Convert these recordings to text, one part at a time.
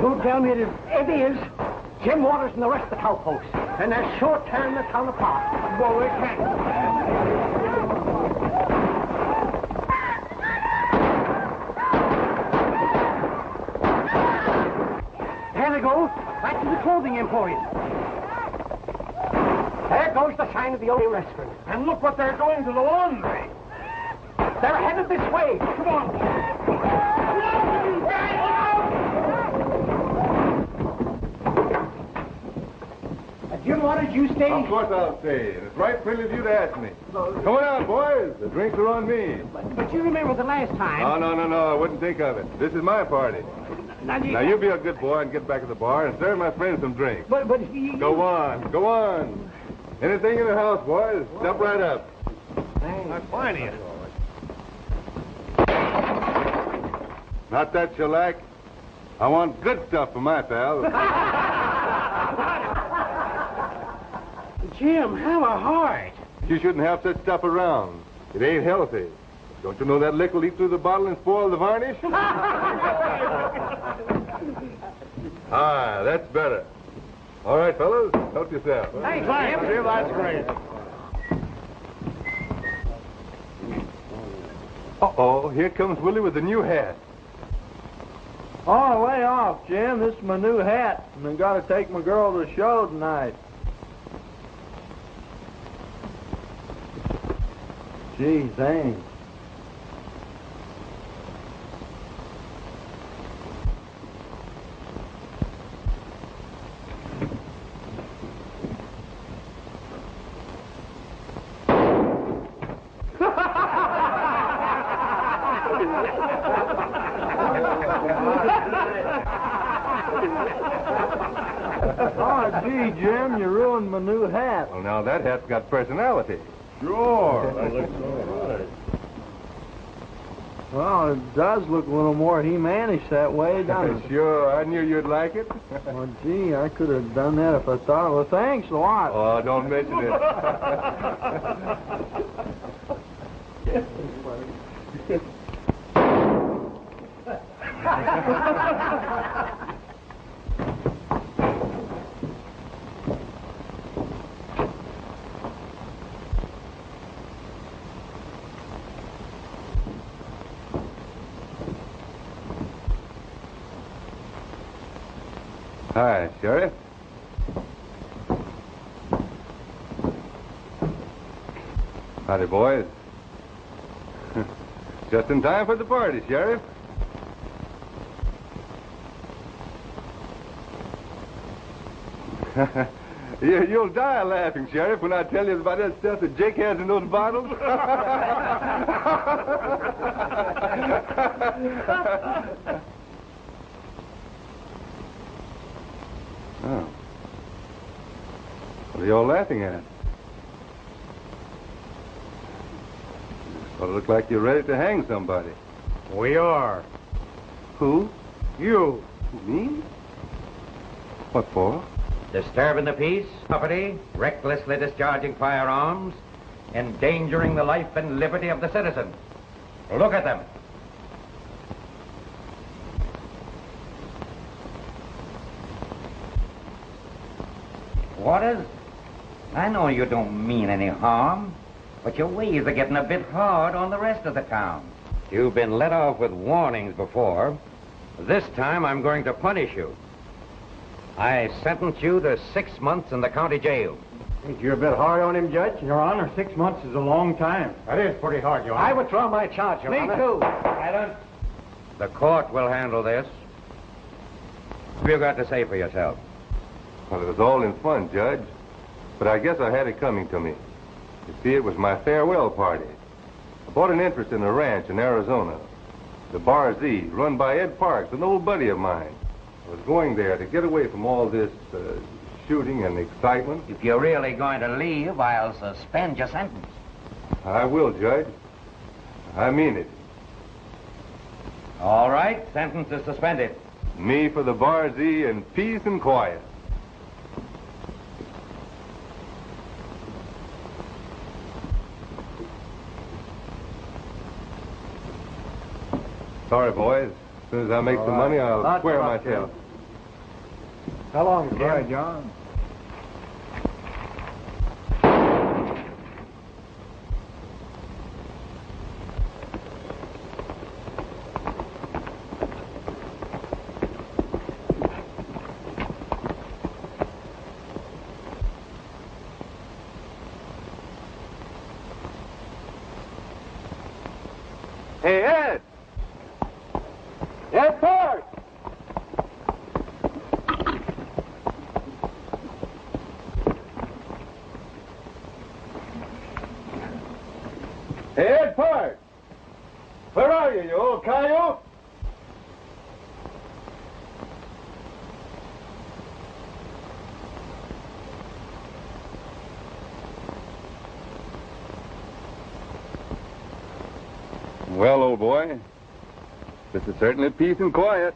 go down it is. Jim Waters and the rest of the cowpokes. And they're sure tearing the town apart. Well, we can't. There they go. Back to the clothing emporium. There goes the sign of the old restaurant. And look what they're doing to the laundry. They're headed this way. Come on. Jim Waters, you stay? Of course I'll stay. And it's right friendly of you to ask me. Come on out, boys. The drinks are on me. But you remember the last time. No. I wouldn't think of it. This is my party. Now you be a good boy and get back to the bar and serve my friends some drinks. But he... Go on. Anything in the house, boys, step right up. I'm finding it. Not that shellac. I want good stuff for my pals. Jim, have a heart. You shouldn't have such stuff around. It ain't healthy. Don't you know that liquor will leak through the bottle and spoil the varnish? That's better. All right, fellas, help yourself. Thanks, Jim. That's great. Uh-oh, here comes Willie with the new hat. Oh, lay off, Jim. This is my new hat, and I got to take my girl to the show tonight. Gee, thanks. Oh, gee, Jim, you ruined my new hat. Well, now that hat's got personality. Sure. That looks all right. Well, it does look a little more He-manish that way, doesn't it? Sure, I knew you'd like it. Well, gee, I could have done that if I thought. Well, thanks a lot. Oh, don't mention it. Hi, Sheriff. Howdy, boys. Just in time for the party, Sheriff. You'll die laughing, Sheriff, when I tell you about that stuff that Jake has in those bottles. Oh. What are you all laughing at? Well, it looks like you're ready to hang somebody. We are. Who? You. Me? What for? Disturbing the peace, property, recklessly discharging firearms, endangering the life and liberty of the citizens. Look at them. Waters, I know you don't mean any harm, but your ways are getting a bit hard on the rest of the town. You've been let off with warnings before. This time I'm going to punish you. I sentence you to 6 months in the county jail. Think you're a bit hard on him, Judge? Your Honor, 6 months is a long time. That is pretty hard, Your Honor. I withdraw my charge, Your Honor. Me too. Silence. The court will handle this. What have you got to say for yourself? Well, it was all in fun, Judge. But I guess I had it coming to me. You see, it was my farewell party. I bought an interest in a ranch in Arizona. The Bar Z, run by Ed Parks, an old buddy of mine. I was going there to get away from all this shooting and excitement. If you're really going to leave, I'll suspend your sentence. I will, Judge. I mean it. All right, sentence is suspended. Me for the Bar Z and peace and quiet. Sorry, boys. As soon as I make some money, I'll swear myself. How long, Jim? Right, John. Hey, Ed! Ed Park! Hey, Ed Park! Where are you, you old coyote? Well, old boy, this is certainly peace and quiet.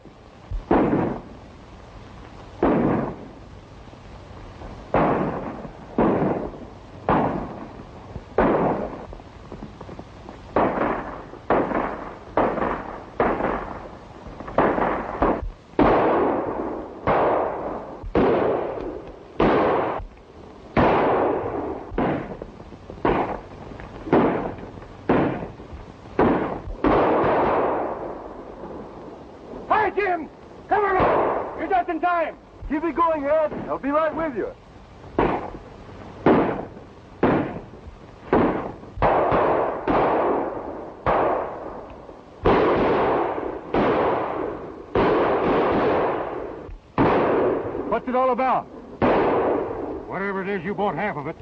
Jim! Come on! You're just in time! Keep it going, Ed. I'll be right with you. What's it all about? Whatever it is, you bought half of it.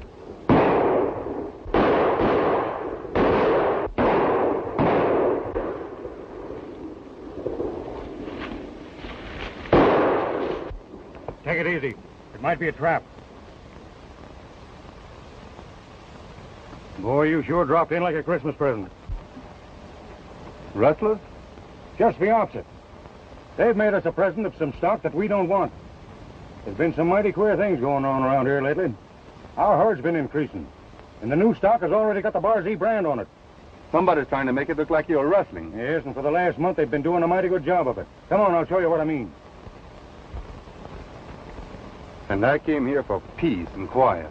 Take it easy. It might be a trap. Boy, you sure dropped in like a Christmas present. Rustlers? Just the opposite. They've made us a present of some stock that we don't want. There's been some mighty queer things going on around here lately. Our herd's been increasing, and the new stock has already got the Bar Z brand on it. Somebody's trying to make it look like you're rustling. Yes, and for the last month they've been doing a mighty good job of it. Come on, I'll show you what I mean. And I came here for peace and quiet.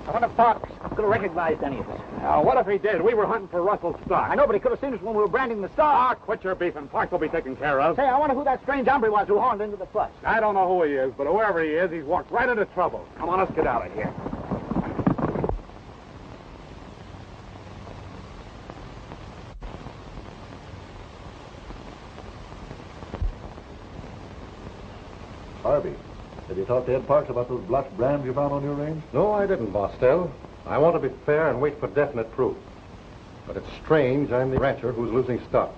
I wonder if Fox could have recognized any of us. Now, what if he did? We were hunting for Russell's stock. I know, but he could have seen us when we were branding the stock. Quit your beef and Park will be taken care of. Say, I wonder who that strange hombre was who horned into the fuss. I don't know who he is, but whoever he is, he's walked right into trouble. Come on, let's get out of here. Harvey, have you talked to Ed Parks about those blotched brands you found on your range? No, I didn't, Bostell. I want to be fair and wait for definite proof. But it's strange I'm the rancher who's losing stock.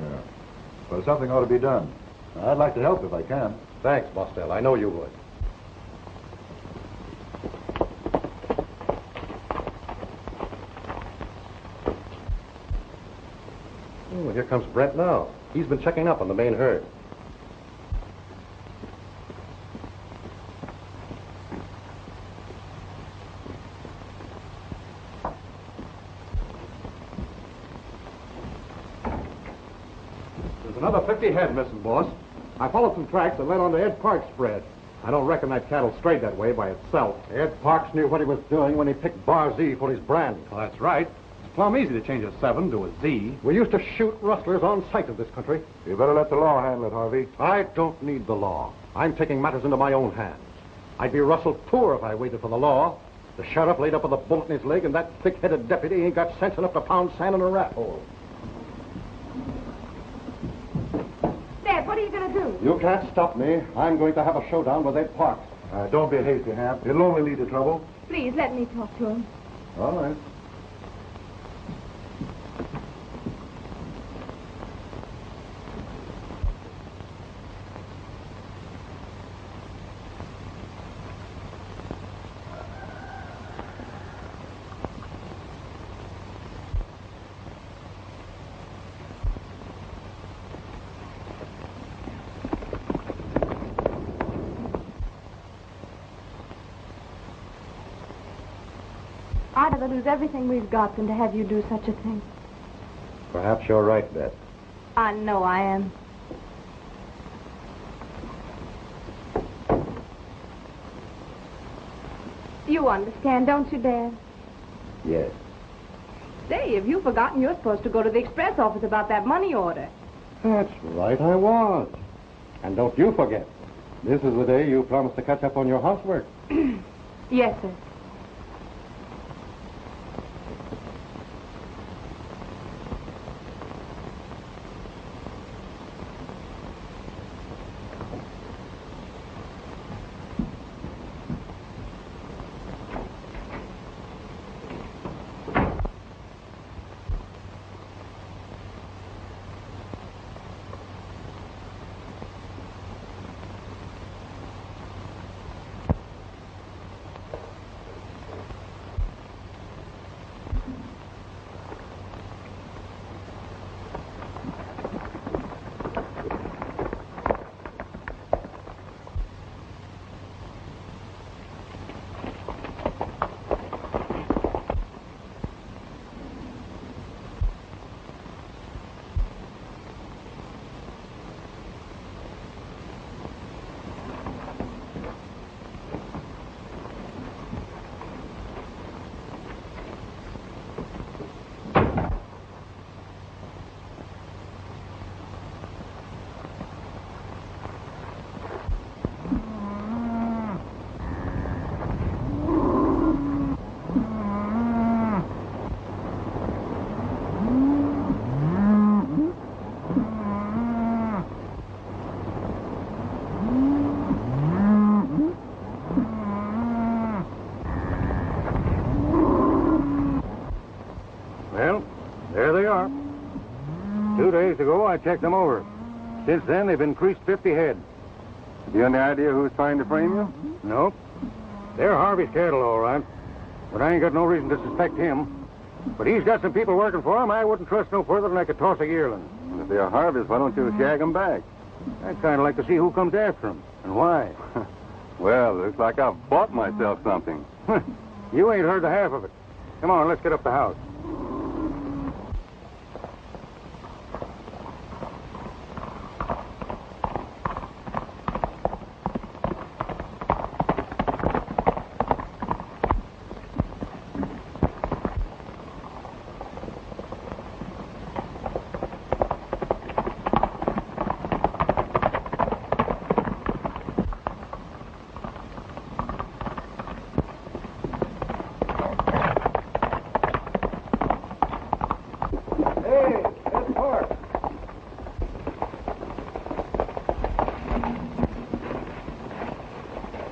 Yeah. Well, something ought to be done. I'd like to help if I can. Thanks, Bostell. I know you would. Oh, here comes Brent now. He's been checking up on the main herd. Another 50 head missing, boss. I followed some tracks that led on to Ed Park's spread. I don't reckon that cattle strayed that way by itself. Ed Parks knew what he was doing when he picked Bar Z for his brand. Well, that's right. It's plumb easy to change a 7 to a Z. We used to shoot rustlers on sight of this country. You better let the law handle it, Harvey. I don't need the law. I'm taking matters into my own hands. I'd be rustled poor if I waited for the law. The sheriff laid up with a bullet in his leg, and that thick-headed deputy ain't got sense enough to pound sand in a rat hole. Dad, what are you going to do? You can't stop me. I'm going to have a showdown with Ed Parks. Don't be hasty, Hamp. It'll only lead to trouble. Please, let me talk to him. All right. I'd rather lose everything we've got than to have you do such a thing. Perhaps you're right, Beth. I know I am. You understand, don't you, Dad? Yes. Say, have you forgotten you're supposed to go to the express office about that money order? That's right, I was. And don't you forget, this is the day you promised to catch up on your housework. Yes, sir. Well, there they are. 2 days ago, I checked them over. Since then, they've increased 50 head. Have you any idea who's trying to frame you? Nope. They're Harvey's cattle, all right. But I ain't got no reason to suspect him. But he's got some people working for him. I wouldn't trust no further than I could toss a yearling. If they're Harvey's, why don't you shag them back? I'd kind of like to see who comes after him and why. Well, looks like I've bought myself something. You ain't heard the half of it. Come on, let's get up the house.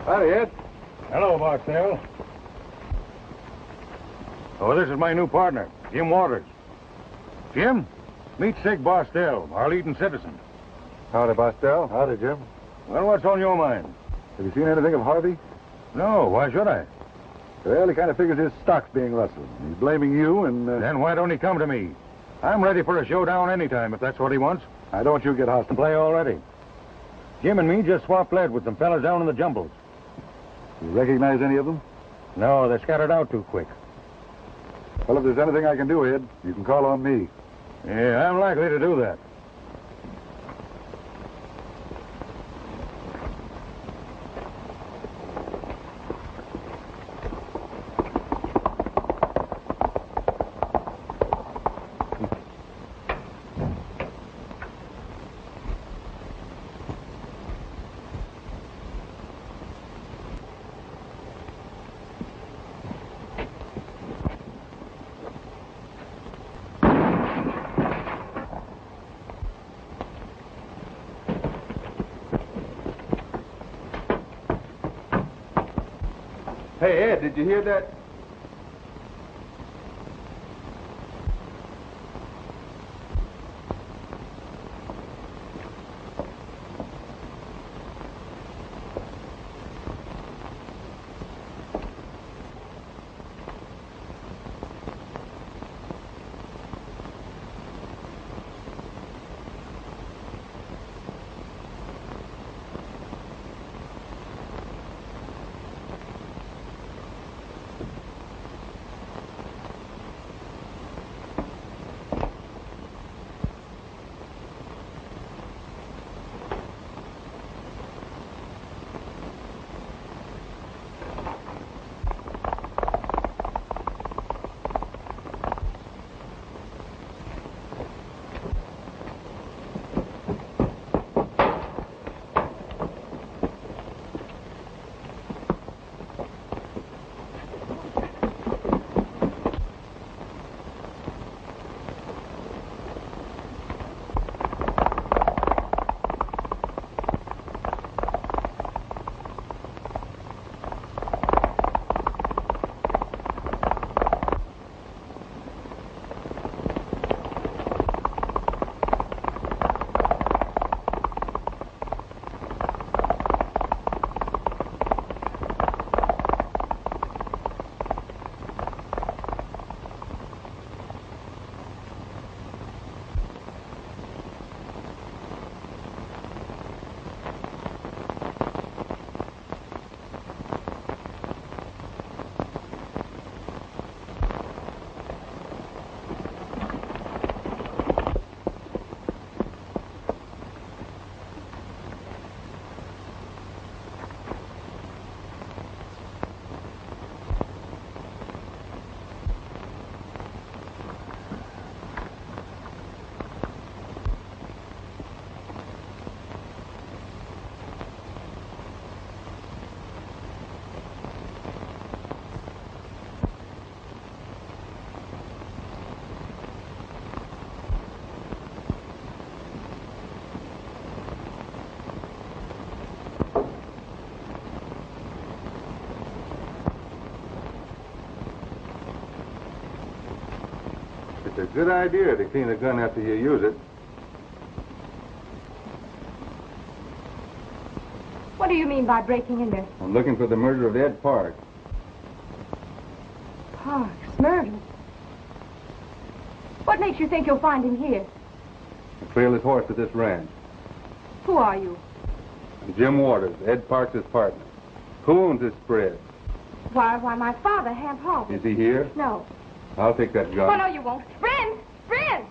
Howdy, Ed. Hello, Bostell. Oh, this is my new partner, Jim Waters. Jim, meet Sig Bostell, our leading citizen. Howdy, Bostell. Howdy, Jim. Well, what's on your mind? Have you seen anything of Harvey? No, why should I? Well, he kind of figures his stock's being rustled. He's blaming you, and... Then why don't he come to me? I'm ready for a showdown anytime, if that's what he wants. Now, don't you get hostile. Play already. Jim and me just swapped lead with some fellas down in the jumbles. You recognize any of them? No, they scattered out too quick. Well, if there's anything I can do, Ed, you can call on me. Yeah, I'm likely to do that. Hey, Ed, did you hear that? It's a good idea to clean a gun after you use it. What do you mean by breaking in there? I'm looking for the murder of Ed Park. Parks, murdered. What makes you think you'll find him here? I trailed his horse to this ranch. Who are you? I'm Jim Waters, Ed Parks' partner. Who owns this spread? Why, my father, Hamp Harvey. Is he here? No. I'll take that gun. Oh, no, you won't. Brent! Brent!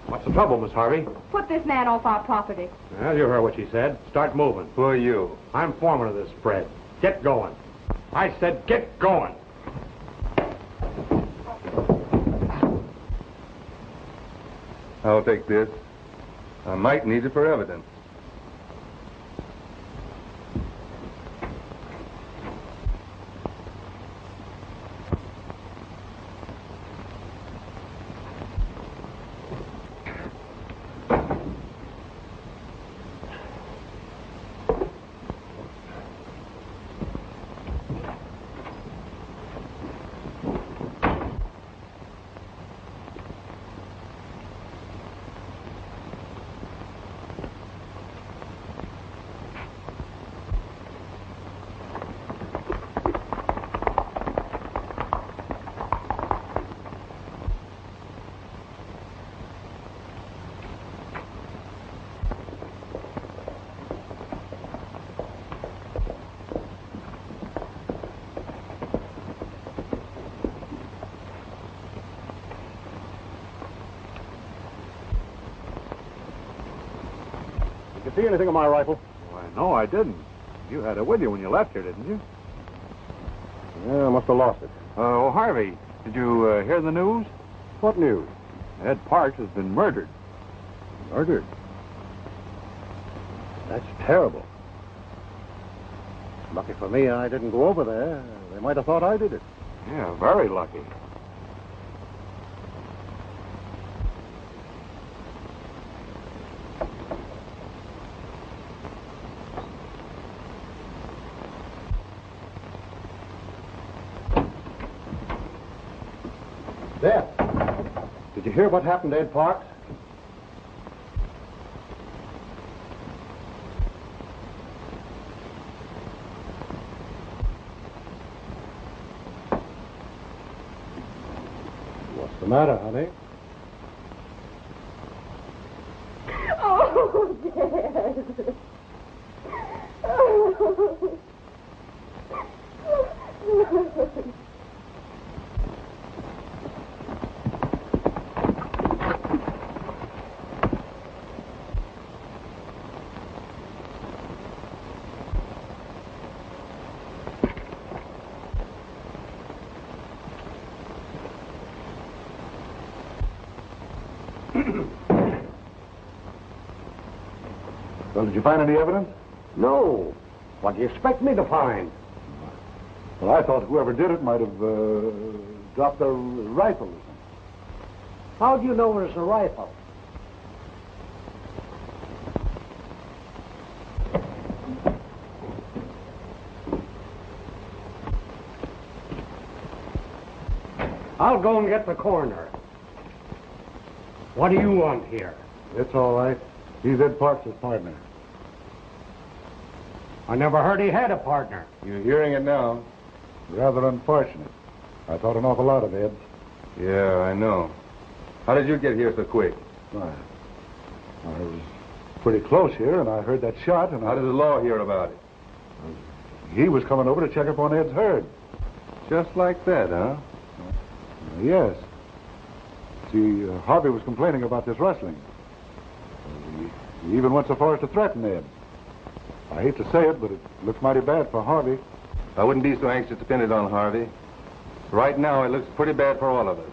What's the trouble, Miss Harvey? Put this man off our property. Well, you heard what she said. Start moving. Who are you? I'm foreman of this spread. Get going. I said get going. I'll take this. I might need it for evidence. See anything of my rifle? Why, no, I didn't. You had it with you when you left here, didn't you? Yeah, I must have lost it. Oh, Harvey, did you hear the news? What news? Ed Parks has been murdered. Murdered? That's terrible. Lucky for me, I didn't go over there. They might have thought I did it. Yeah, very lucky. Beth, did you hear what happened to Ed Parks? What's the matter, honey? Oh, Dad. Well, did you find any evidence? No. What do you expect me to find? Well, I thought whoever did it might have dropped their rifle or something. How do you know it was a rifle? I'll go and get the coroner. What do you want here? It's all right. He's Ed Parks' partner. I never heard he had a partner. You're hearing it now. Rather unfortunate. I thought an awful lot of Ed's. Yeah, I know. How did you get here so quick? I was pretty close here, and I heard that shot, and How did the law hear about it? he was coming over to check up on Ed's herd. Just like that, huh? Yes. See, Harvey was complaining about this rustling. He even went so far as to threaten Ed. I hate to say it, but it looks mighty bad for Harvey. I wouldn't be so anxious to pin it on Harvey. Right now, it looks pretty bad for all of us.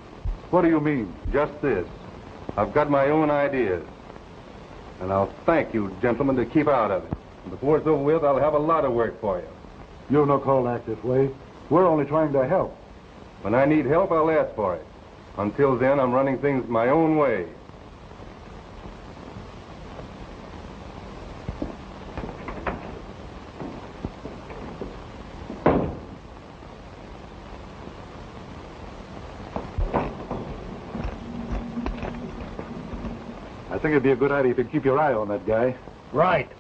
What do you mean? Just this. I've got my own ideas. And I'll thank you, gentlemen, to keep out of it. And before it's over with, I'll have a lot of work for you. You've no call to act this way. We're only trying to help. When I need help, I'll ask for it. Until then, I'm running things my own way. think it'd be a good idea if you'd keep your eye on that guy. Right.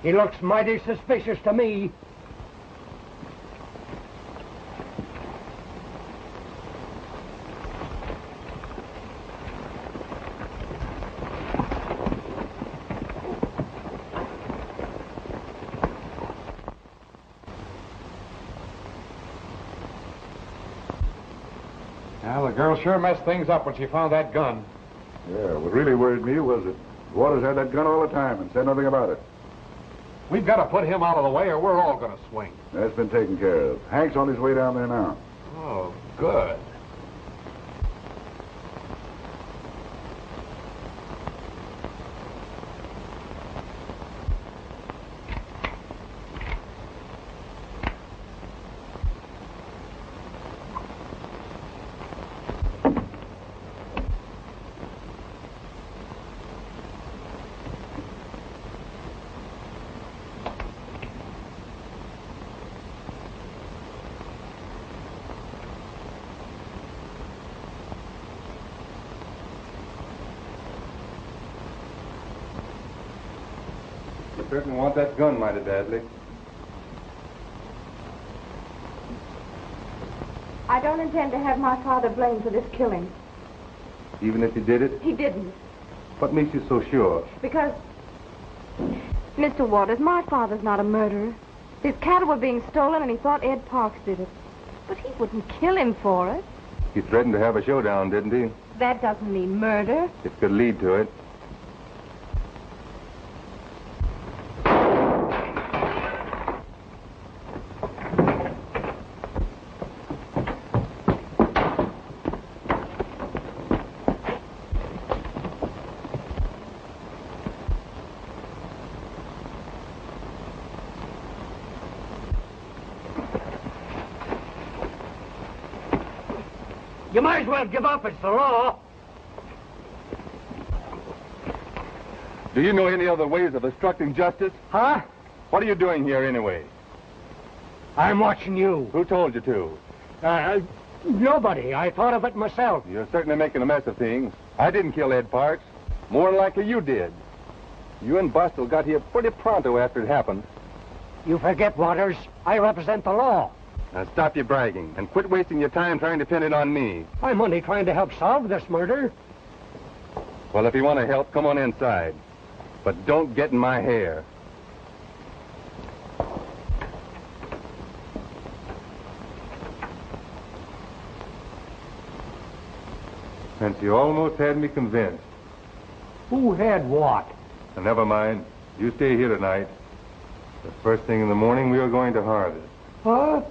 He looks mighty suspicious to me. Well, the girl sure messed things up when she found that gun. Yeah, what really worried me was that Waters had that gun all the time and said nothing about it. We've got to put him out of the way or we're all going to swing. That's been taken care of. Hank's on his way down there now. Oh, good. You certainly want that gun mighty badly. I don't intend to have my father blamed for this killing. Even if he did it? He didn't. What makes you so sure? Because, Mr. Waters, my father's not a murderer. His cattle were being stolen and he thought Ed Parks did it. But he wouldn't kill him for it. He threatened to have a showdown, didn't he? That doesn't mean murder. It could lead to it. You might as well give up. It's the law. Do you know any other ways of obstructing justice? Huh? What are you doing here anyway? I'm watching you. Who told you to? Nobody. I thought of it myself. You're certainly making a mess of things. I didn't kill Ed Parks. More than likely you did. You and Bostell got here pretty pronto after it happened. You forget, Waters. I represent the law. Now stop your bragging and quit wasting your time trying to pin it on me. I'm only trying to help solve this murder. Well, if you want to help, come on inside. But don't get in my hair. Since you almost had me convinced. Who had what? Now, never mind. You stay here tonight. The first thing in the morning, we are going to Harvey. Huh?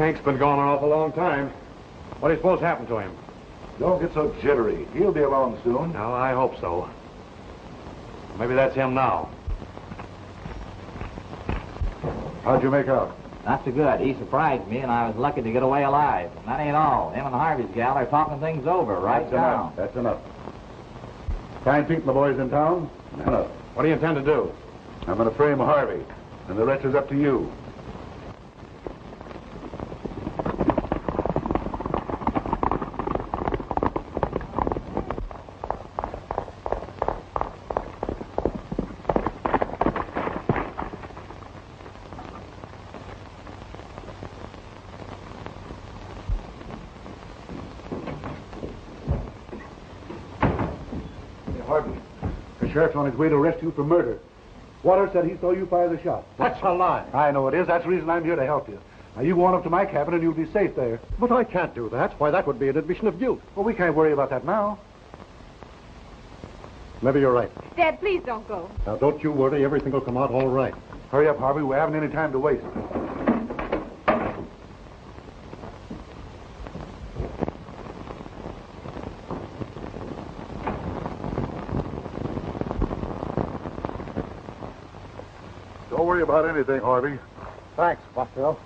Hank's been gone an awful long time. What do you suppose happened to him? Don't get so jittery. He'll be along soon. No, I hope so. Maybe that's him now. How'd you make out? Not so good. He surprised me, and I was lucky to get away alive. And that ain't all. Him and Harvey's gal are talking things over right That's now. enough. That's enough. Find Pete and the boys in town? Enough. What do you intend to do? I'm going to frame Harvey, and the rest is up to you. The sheriff's on his way to arrest you for murder. Waters said he saw you fire the shot. That's a lie. I know it is. That's the reason I'm here to help you. Now, you go on up to my cabin and you'll be safe there. But I can't do that. Why, that would be an admission of guilt. Well, we can't worry about that now. Maybe you're right. Dad, please don't go. Now, don't you worry. Everything will come out all right. Hurry up, Harvey. We haven't any time to waste. Don't worry about anything, Harvey. Thanks, Bostell.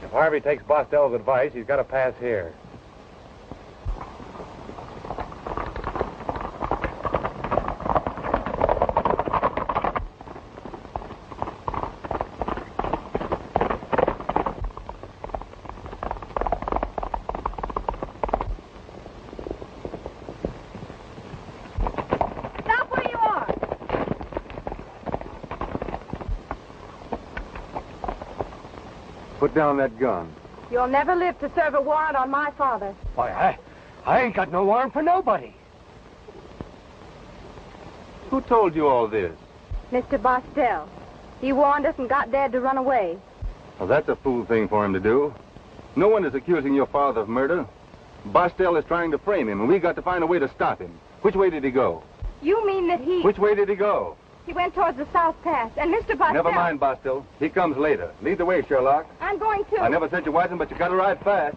If Harvey takes Bostell's advice, he's got to pass here. Stop where you are. Put down that gun. You'll never live to serve a warrant on my father. Why, I ain't got no warrant for nobody. Who told you all this? Mr. Bostell. He warned us and got Dad to run away. Well, that's a fool thing for him to do. No one is accusing your father of murder. Bostell is trying to frame him, and we've got to find a way to stop him. Which way did he go? You mean that he... Which way did he go? He went towards the South Pass, and Mr. Bostell... Never mind, Bostell. He comes later. Lead the way, Sherlock. I'm going to... I never said you wasn't, but you gotta ride fast.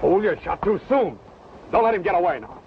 Oh, you shot too soon. Don't let him get away now.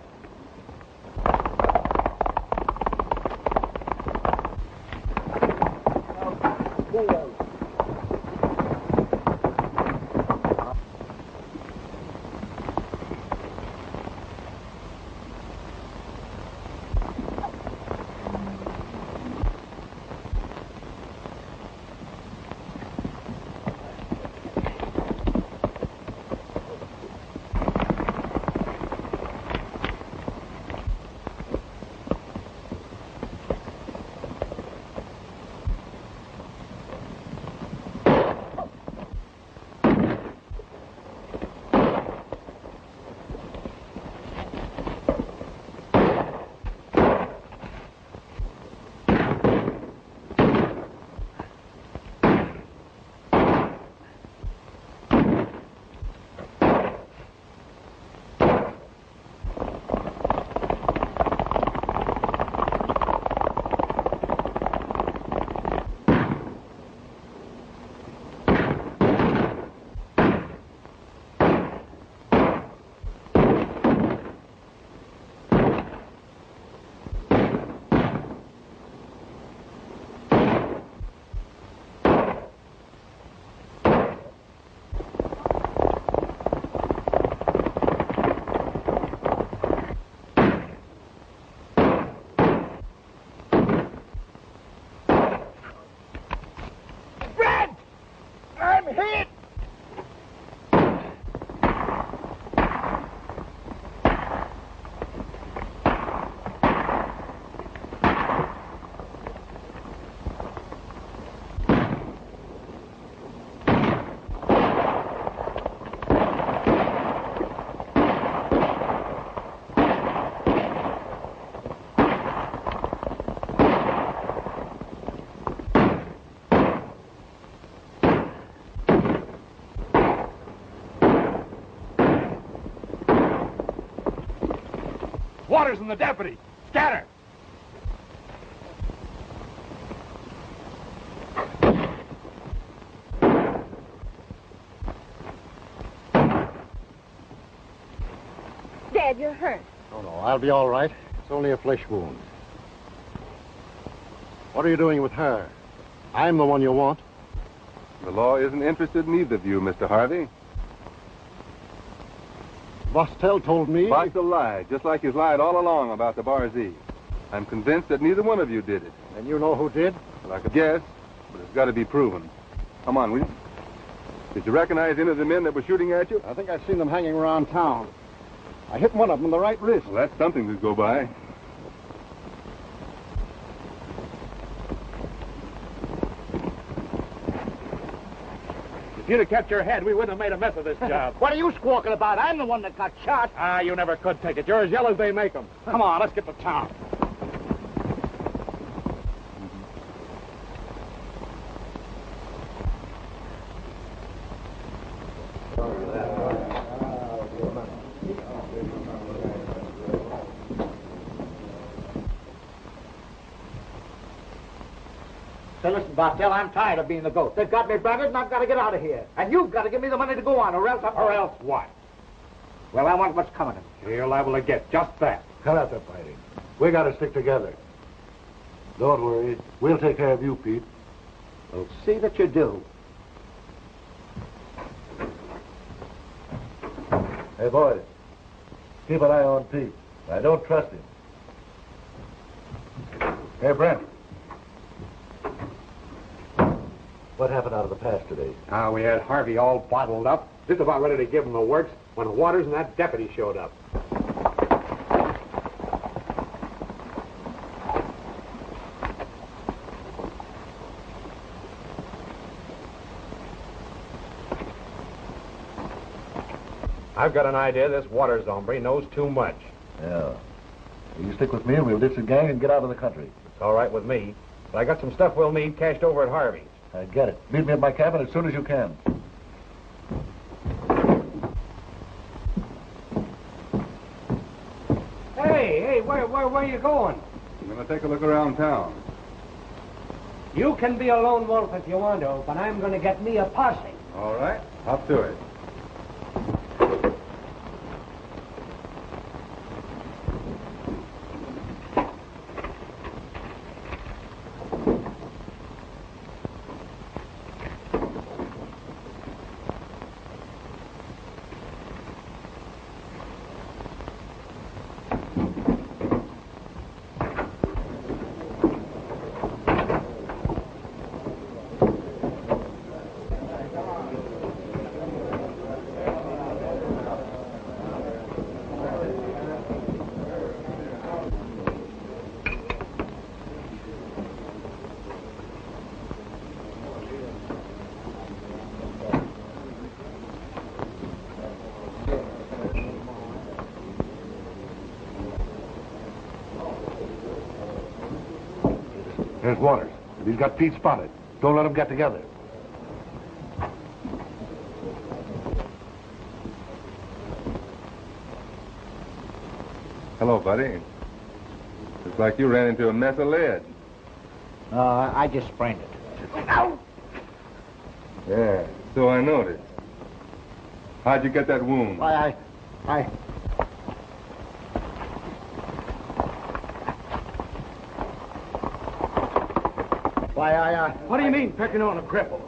Waters and the deputy. Scatter! Dad, you're hurt. Oh, no, I'll be all right. It's only a flesh wound. What are you doing with her? I'm the one you want. The law isn't interested in either of you, Mr. Harvey. Bostell told me... Bostell lied, just like he's lied all along about the Bar Z. I'm convinced that neither one of you did it. And you know who did? Well, I could guess, but it's got to be proven. Come on, will you? Did you recognize any of the men that were shooting at you? I think I've seen them hanging around town. I hit one of them in the right wrist. Well, that's something to go by. If you'd have kept your head, we wouldn't have made a mess of this job. What are you squawking about? I'm the one that got shot. Ah, you never could take it. You're as yellow as they make them. Come on, let's get to town. Say, listen, Bostell, I'm tired of being the goat. They've got me branded, and I've got to get out of here. And you've got to give me the money to go on, or else Or else what? Well, I want what's coming to me. You're liable to get just that. Cut out the fighting. We got to stick together. Don't worry. We'll take care of you, Pete. We'll see that you do. Hey, boys. Keep an eye on Pete. I don't trust him. Hey, Brent. What happened out of the pass today? We had Harvey all bottled up, just about ready to give him the works, when Waters and that deputy showed up. I've got an idea this Waters hombre knows too much. Yeah. You stick with me and we'll ditch the gang and get out of the country. It's all right with me, but I got some stuff we'll need cashed over at Harvey's. I get it. Meet me at my cabin as soon as you can. Hey, where are you going? I'm going to take a look around town. You can be a lone wolf if you want to, but I'm going to get me a posse. All right, up to it. There's Waters. He's got Pete spotted. Don't let them get together. Hello, buddy. Looks like you ran into a mess of lead. I just sprained it. Yeah, so I noticed. How'd you get that wound? Why, What do you mean, picking on a cripple?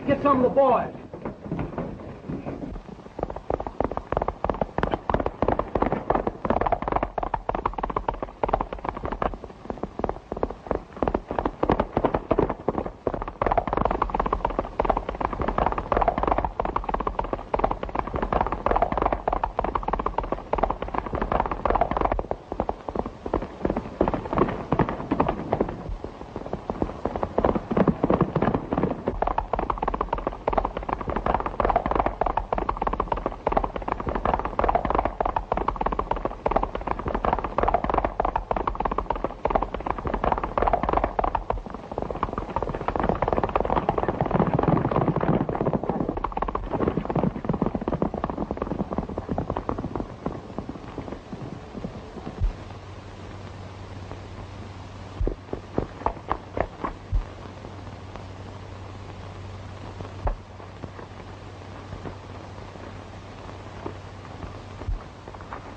Get some of the boys.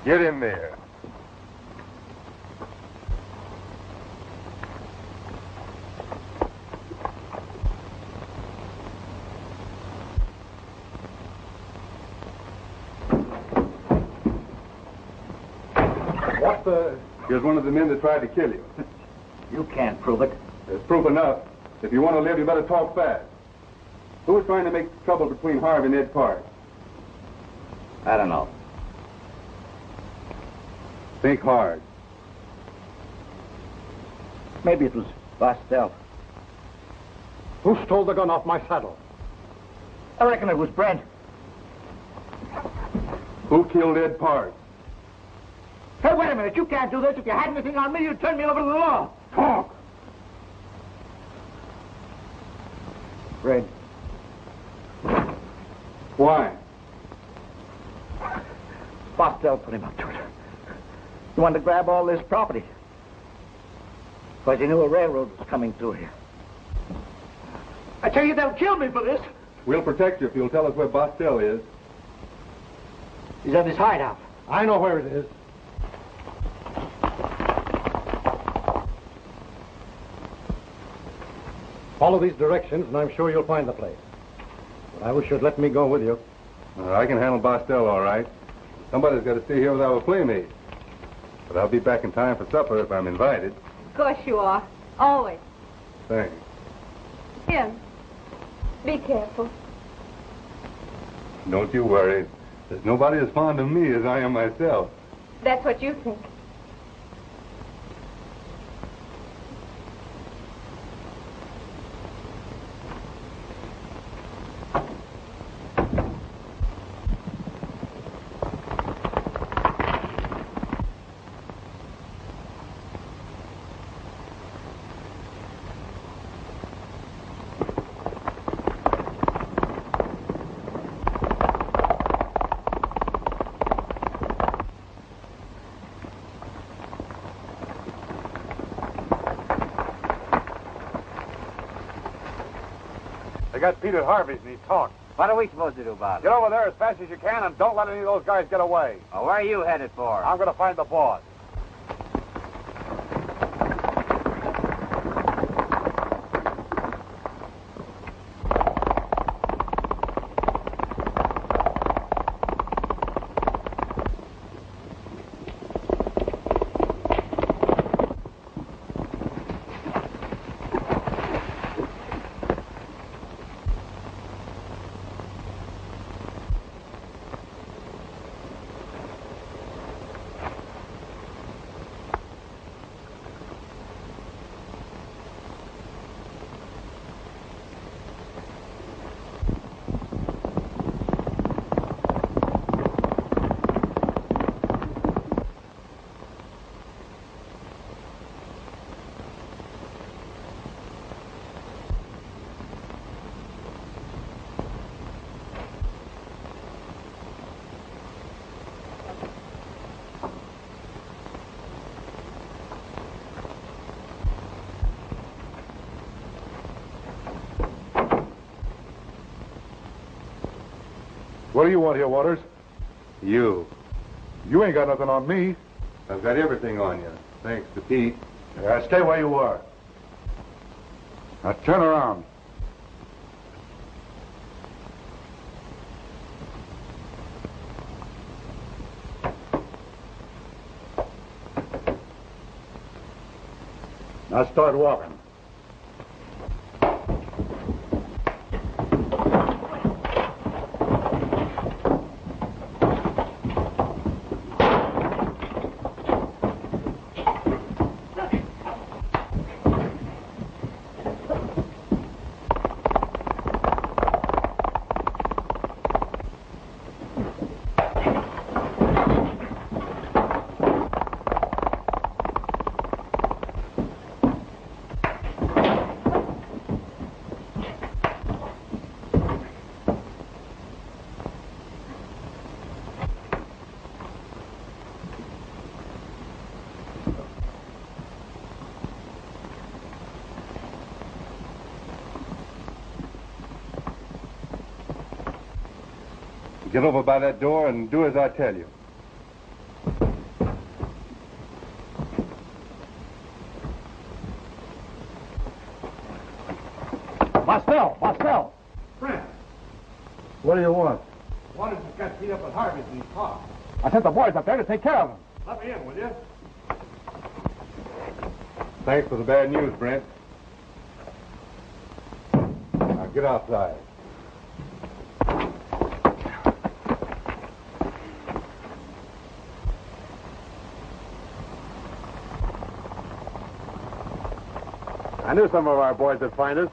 Get in there. What the... Here's one of the men that tried to kill you. You can't prove it. There's proof enough. If you want to live, you better talk fast. Who was trying to make trouble between Harvey and Ed Park? I don't know. Think hard. Maybe it was Bostell. Who stole the gun off my saddle? I reckon it was Brent. Who killed Ed Park? Hey, wait a minute. You can't do this. If you had anything on me, you'd turn me over to the law. Talk! Brent. Why? Bostell put him up to it. He wanted to grab all this property. Because he knew a railroad was coming through here. I tell you, they'll kill me for this. We'll protect you if you'll tell us where Bostell is. He's at his hideout. I know where it is. Follow these directions, and I'm sure you'll find the place. But I wish you'd let me go with you. I can handle Bostell all right. Somebody's got to stay here without a playmate. But I'll be back in time for supper if I'm invited. Of course you are. Always. Thanks. Here. Be careful. Don't you worry. There's nobody as fond of me as I am myself. That's what you think. They got Pete at Harvey's and he talked. What are we supposed to do about it? Get over there as fast as you can and don't let any of those guys get away. Oh, where are you headed for? I'm going to find the boss. What do you want here, Waters? You. You ain't got nothing on me. I've got everything on you, thanks to Pete. Stay where you are. Now turn around. Now start walking. Get over by that door and do as I tell you. Waters has got beat up with Harvey and he's caught. I sent the boys up there to take care of him. Let me in, will you? Thanks for the bad news, Brent. Now get outside. I knew some of our boys would find us.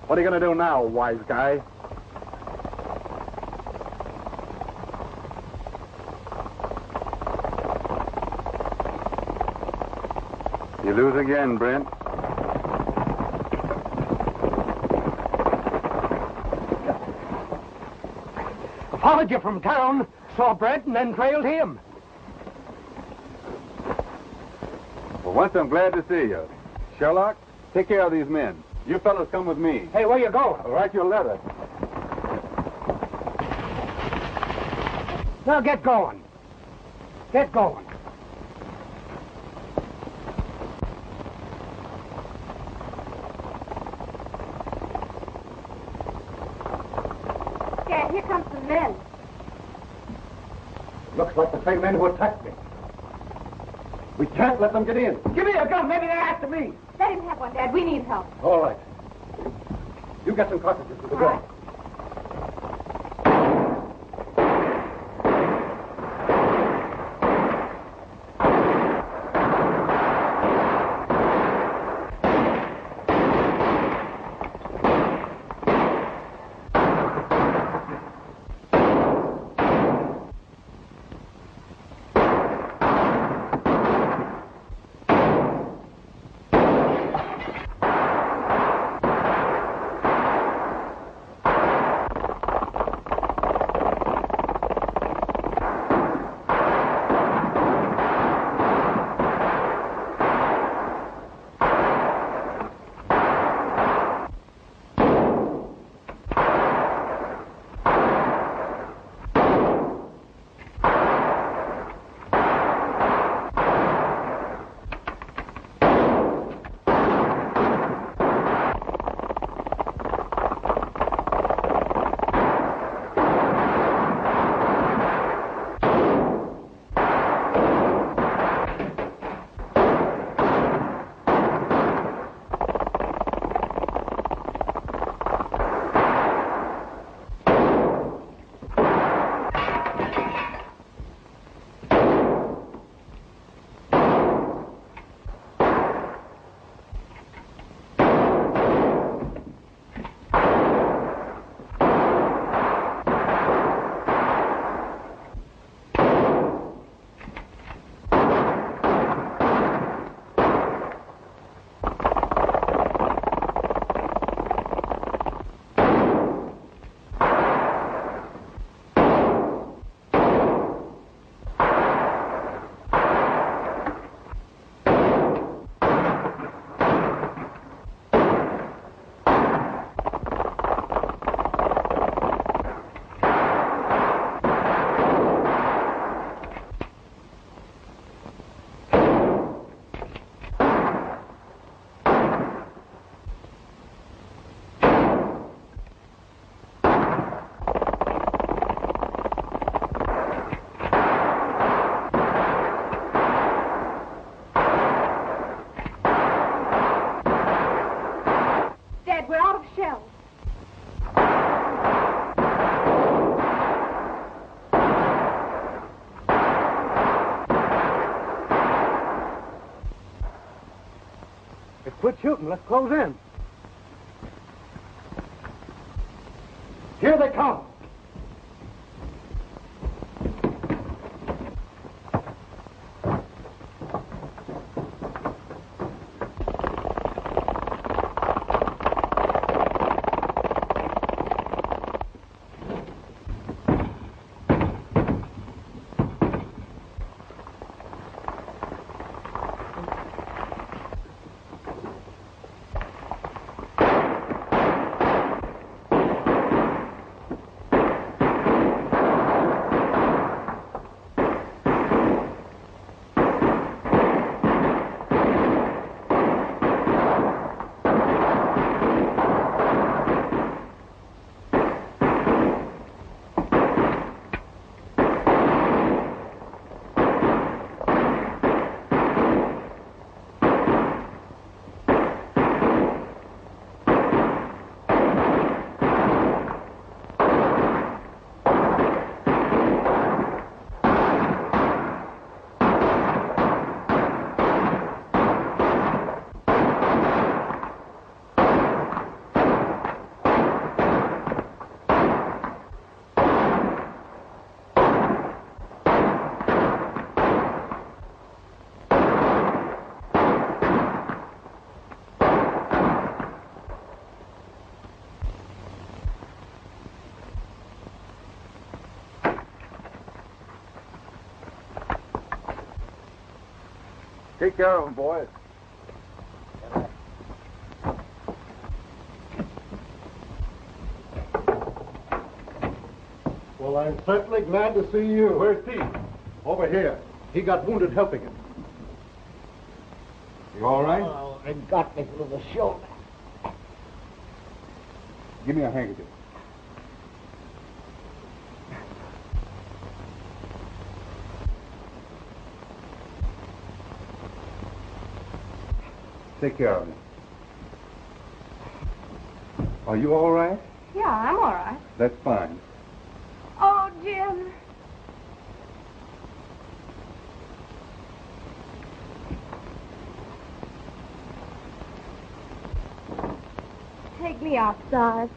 What are you going to do now, wise guy? You lose again, Brent. Followed you from town, saw Brent, and then trailed him. For once, I'm glad to see you. Sherlock, take care of these men. You fellows come with me. Hey, where you going? I'll write you a letter. Now get going. Get going. Dad, here comes some men. Looks like the same men who attacked me. We can't let them get in. Give me a gun. Maybe they're after me. Let him have one, Dad. We need help. All right. You get some cartridges for the All gun. right. Quit shooting. Let's close in. Here they come. Take care of him, boys. Well, I'm certainly glad to see you. Where's Pete? Over here. He got wounded helping him. You all right? Oh, it got me through the shoulder. Give me a handkerchief. Take care of me. Are you all right? Yeah, I'm all right. That's fine. Oh, Jim. Take me outside.